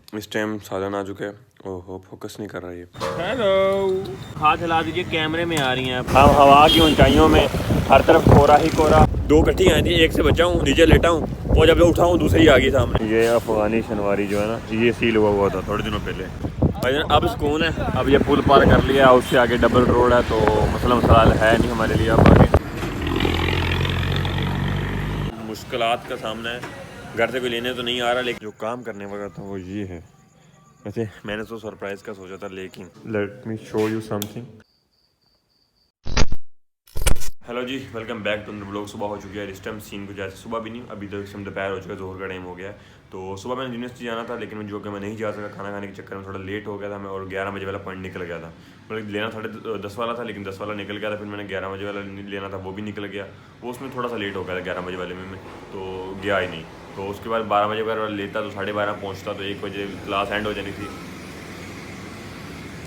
इस टाइम सालन आ चुका है। ओहो फोकस नहीं कर रहा ये। हेलो, हाथ हिला दीजिए, कैमरे में आ रही हैं हम हवा की ऊंचाइयों में, हर तरफ कोहरा ही कोहरा। दो कट्ठी आई थी, एक से बचा हूँ, नीचे लेटा हूँ, वो जब उठाऊँ दूसरी आ गई सामने। ये अफगानी शनवारी जो है ना, ये सील हुआ था थोड़े दिनों पहले। भाई अब सुकून है, अब ये पुल पार कर लिया, उससे आगे डबल रोड है, तो मसला मसाइल है नहीं हमारे लिए। अब आगे मुश्किलात का सामना है, घर से कोई लेने तो नहीं आ रहा, लेकिन जो काम करने वाला था वो ये है। वैसे मैंने तो सरप्राइज़ का सोचा था, लेकिन let me show you something. Hello ji, welcome back to blog. सुबह हो चुकी है, इस टाइम सीन कुछ ऐसे, सुबह भी नहीं, अभी तक तो दोपहर हो चुका है, जोहर का टाइम हो गया है। तो सुबह मैंने यूनिवर्सिटी जाना था, लेकिन जो कि मैं नहीं जा सका, खाना खाने के चक्कर में थोड़ा लेट हो गया था मैं, और 11 बजे वाला पॉइंट निकल गया था। मतलब लेना 10:30 वाला था, लेकिन 10 वाला निकल गया था। फिर मैंने 11 बजे वाला लेना था, वो भी निकल गया, वो उसमें थोड़ा सा लेट हो गया था 11 बजे वाले में तो गया ही नहीं। तो उसके बाद 12 बजे वाला लेता तो 12:30 पहुँचता, तो 1 बजे क्लास एंड हो जानी थी,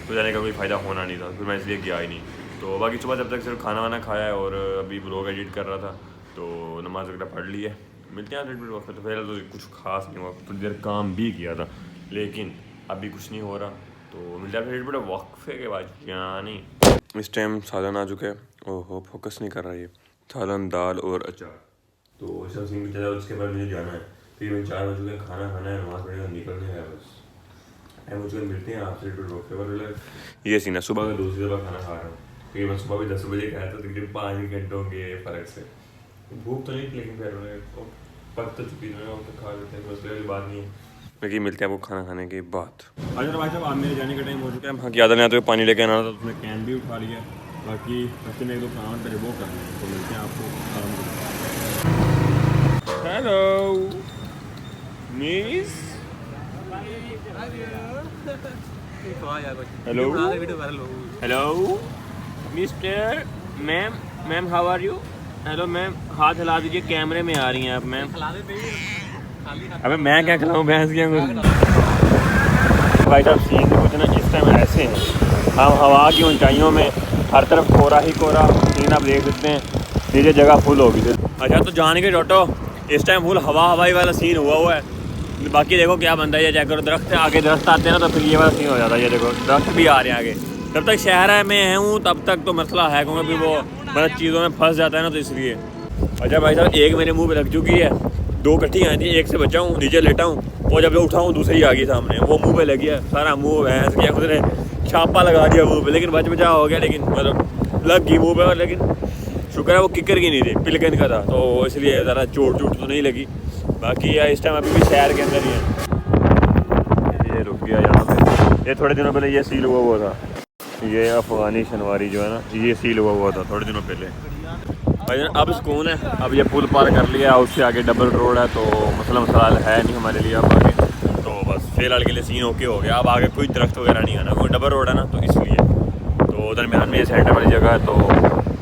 तो जाने का कोई फ़ायदा होना नहीं था, फिर मैं इसलिए गया ही नहीं। तो बाकी सुबह जब तक सिर्फ खाना वाना खाया है और अभी ब्लॉग एडिट कर रहा था, तो नमाज वगैरह पढ़ ली है। मिलते हैं रेड वक्त। तो पहले तो कुछ खास नहीं हुआ, थोड़ी देर काम भी किया था, लेकिन अभी कुछ नहीं हो रहा। तो मिलते हैं रेड वक्फे के बाद, यानी इस टाइम सालन आ चुका है। ओहो फोकस नहीं कर रहा ये। सालन दाल और अचार। तो सब सीन कुछ ज़्यादा, उसके बाद मुझे जाना है, तकरीबन 4 बज चुके हैं, खाना खाना है, नमाज पढ़ेगा, निकलना है बस। मुझे मिलते हैं आपसे ये सीन है। सुबह का दूसरी दफ़ा खाना खा रहा हूँ, क्योंकि मैं सुबह भी 10 बजे खाया था, तकरीबन 5 घंटों के फ़र्क से। भूख तो नहीं थी, लेकिन फिर पक तो चुकी है, तो खा लेते हैं, मसले वाली बात नहीं है। लेकिन मिलते हैं वो खाना खाने के बाद। अच्छा भाई साहब, आप मेरे जाने का टाइम हो चुका है। हाँ याद नहीं आता, तो पानी लेके आना था, उसने कैन भी उठा लिया, बाकी बच्चे ने 1-2 काम करे वो कर लें, तो मिलते हैं आपको काम करें। Hello miss, hello hello mister, ma'am, ma'am how are you? Hello ma'am, हाथ हिला दीजिए, कैमरे में आ रही हैं आप मैम। अबे मैं क्या खिलाऊँ, भैंस क्या कुछ। भाई साहब सीन कुछ ना इस टाइम ऐसे हैं, हम हवा की ऊंचाइयों में, हर तरफ कोहरा ही कोहरा, सीन आप देख सकते हैं, नीचे जगह फुल होगी। अच्छा तो जाने के टोटो, इस टाइम फुल हवाई वाला सीन हुआ है। बाकी देखो क्या बनता है, ये चेक करो, दरख्त आगे दरख्त आते हैं ना, तो फिर ये वाला सीन हो जाता है। ये देखो दरख्त भी आ रहे हैं आगे। जब तक शहर में हूँ तब तक तो मसला है, क्योंकि फिर वो मतलब चीज़ों में फंस जाता है ना, तो इसलिए। अच्छा भाई साहब, एक मेरे मुंह पे लग चुकी है, 2 कट्ठी आई थी, एक से बचा हूँ, नीचे लेटा हूँ, वो जब उठाऊँ दूसरी आ गई सामने, वो मुँह पे लगी है, सारा मुँह भैंस किया, उसने छापा लगा दिया मुँह पे, लेकिन बचा हो गया, लेकिन मतलब लग गई मुँह पे, लेकिन शुक्र है वो किकर की नहीं थी, पिलकन का था, तो इसलिए ज़रा चोट तो नहीं लगी। बाकी यार इस टाइम अभी भी शहर के अंदर ही है। ये रुक गया यहाँ पे, ये थोड़े दिनों पहले ये सील हुआ था, ये अफगानी शनवारी जो है ना, ये सील हुआ था थोड़े दिनों पहले। भाई अब सुकून है, अब ये पुल पार कर लिया, उससे आगे डबल रोड है, तो मसला मसाइल है नहीं हमारे लिए। अब आगे तो बस फिलहाल के लिए सीन ओके हो गया। अब आगे कोई दरख्त वगैरह नहीं है ना, वो डबल रोड है ना, तो इसलिए। तो दरमियान में ये सेंटर वाली जगह है, तो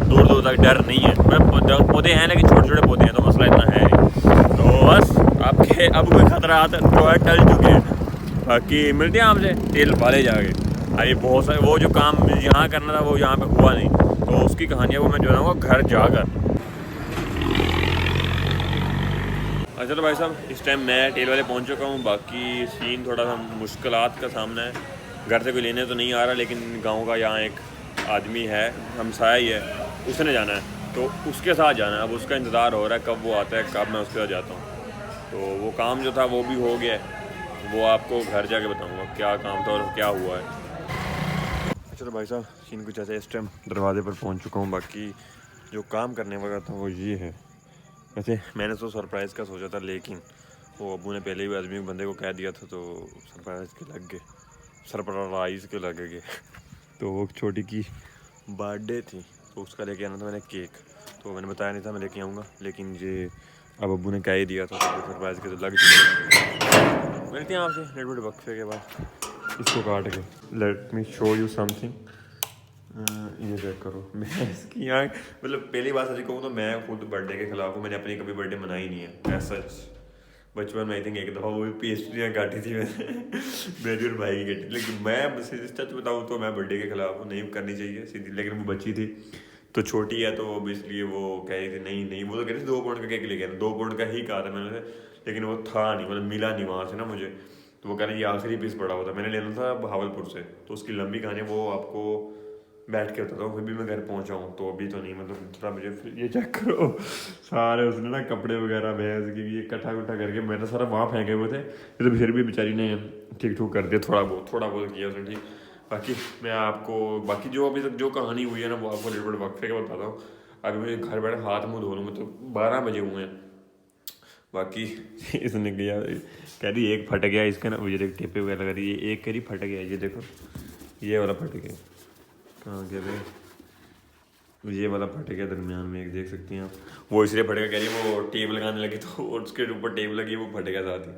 दूर दूर तक डर नहीं है। मतलब पौधे हैं, लेकिन छोटे छोटे पौधे हैं, तो मसला इतना है नहीं। तो बस आपके अब कोई खतरा तो है, टल चुके हैं। बाकी मिलते हैं आपसे तेल वाले जाके। अभी बहुत सारे वो जो काम यहाँ करना था वो यहाँ पे हुआ नहीं, तो उसकी कहानियाँ वो मैं जो है वो घर जाकर। अच्छा तो भाई साहब, इस टाइम मैं टेल वाले पहुँच चुका हूँ। बाकी सीन थोड़ा सा मुश्किलात का सामना है, घर से कोई लेने तो नहीं आ रहा, लेकिन गाँव का यहाँ एक आदमी है, हमसाया ही है, उसने जाना है, तो उसके साथ जाना है। अब उसका इंतज़ार हो रहा है कब वो आता है, कब मैं उसके साथ जाता हूँ। तो वो काम जो था वो भी हो गया है, वो आपको घर जाके बताऊँगा क्या काम था और क्या हुआ है। अच्छा तो भाई साहब, सीन कुछ ऐसा, इस टाइम दरवाजे पर पहुँच चुका हूँ। बाकी जो काम करने वाला था वो ये है। वैसे मैंने तो सरप्राइज़ का सोचा था, लेकिन वो अबू ने पहले ही आदमी बंदे को कह दिया था, तो सरप्राइज़ के लग गए। तो वो छोटी की बर्थडे थी, तो उसका लेके आना था मैंने केक, तो मैंने बताया नहीं था मैं लेके आऊँगा, लेकिन ये अब अबू ने कह ही दिया था, तो सरप्राइज़ के तो लग चुके। मिलते हैं आपसे डेढ़ बड़े वक्फे के बाद। इसको काट के late me show you something. ये चेक करो, मैं इसकी यहाँ मतलब पहली बात सच कहूँ तो मैं खुद बर्थडे के खिलाफ हूँ। मैंने अपनी कभी बर्थडे मनाई नहीं है ऐसा सच। बचपन में आई थिंक एक दफ़ा वो भी पेस्ट्रियाँ काटी थी मैंने मेरी और भाई की काटी, लेकिन मैं सच बताऊँ तो मैं बर्थडे के खिलाफ हूँ, नहीं करनी चाहिए सीधी। लेकिन वो बच्ची थी तो छोटी है, तो अब इसलिए वो कह रही थी नहीं नहीं, वो तो कह रही थी 2 पाउंड का केक लेके आना। 2 पाउंड का ही कहा था मैंने, लेकिन वो था नहीं, मतलब मिला नहीं वहाँ से ना मुझे। तो वो कह रहे ये आखिरी पीस पड़ा हुआ था, मैंने लेना था बहावलपुर से, तो उसकी लंबी कहानी वो आपको बैठ के बताता हूँ। फिर भी मैं घर पहुँचा हूँ तो अभी तो नहीं, मतलब थोड़ा मुझे ये चेक करो सारे उसने ना कपड़े वगैरह भैंस के ये इकट्ठा उट्ठा करके मैंने सारा वहाँ फेंके हुए थे, तो फिर भी बेचारी ने ठीक ठूक कर दिया, थोड़ा बहुत किया उसने ठीक। बाकी मैं आपको बाकी जो अभी तक जो कहानी हुई है ना वो आपको लिटल वक्फे के बताता हूँ। अभी मुझे घर बैठे हाथ मुँह धो लूँ, मतलब 12 बजे हुए हैं। बाकी इसने किया, कह रही एक फट गया इसका ना, मुझे देख टेपे वगैरह लगा रही है, एक कह रही फट गया, ये देखो ये वाला फट गया, कहाँ गया भाई, ये वाला फट गया दरमियान में, एक देख सकती हैं आप, वो इसलिए फट गया, कह रही है वो टेप लगाने लगी तो उसके ऊपर टेप लगी, वो फट गया साथ ही।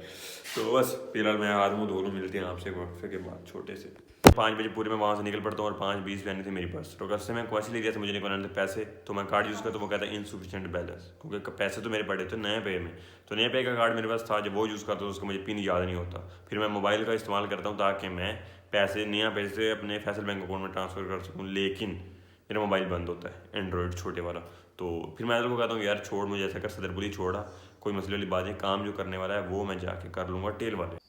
तो बस फिलहाल मैं हाथ मुँह धो लूँ, मिलते हैं आपसे वक्फे के बाद छोटे से। 5 बजे पूरे में वहाँ से निकल पड़ता हूँ और 5:20 पे आनी थी मेरी पर्स, तो रास्ते में क्वेश्चन ले लिया था मुझे निकलने थे पैसे, तो मैं कार्ड यूज़ करता, तो वो कहता है इनसफिशिएंट बैलेंस, क्योंकि पैसे तो मेरे पड़े थे नए पे में, तो नए पे का कार्ड मेरे पास था, जब वो यूज़ करता तो उसका मुझे पिन याद नहीं होता, फिर मैं मोबाइल का इस्तेमाल करता हूँ ताकि मैं पैसे नया पैसे अपने फैसल बैंक अकाउंट में ट्रांसफ़र कर सकूँ, लेकिन मेरा मोबाइल बंद होता है एंड्रॉयड छोटे वाला। तो फिर मैं तो कहता हूँ यार छोड़, मुझे ऐसा कर सदरपुरी छोड़ा, कोई मसले वाली बात है, काम जो करने वाला है वो मैं जाके कर लूँगा टेल वाले।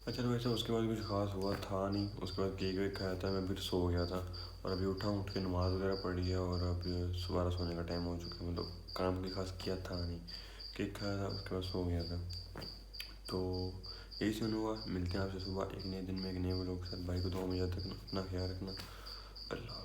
अच्छा तो वैसे उसके बाद कुछ खास हुआ था नहीं, उसके बाद केक वेक खाया था, मैं फिर सो गया था, और अभी उठ के नमाज़ वगैरह पढ़ी है, और अभी सुबह सोने का टाइम हो चुका है, मतलब काम भी खास किया था नहीं, केक खाया था उसके बाद सो गया था। तो यही सीन हुआ, मिलते हैं आपसे सुबह एक नए दिन में एक नए व्लॉग के साथ। भाई को 2 बजे तक अपना ख्याल रखना, अल्लाह।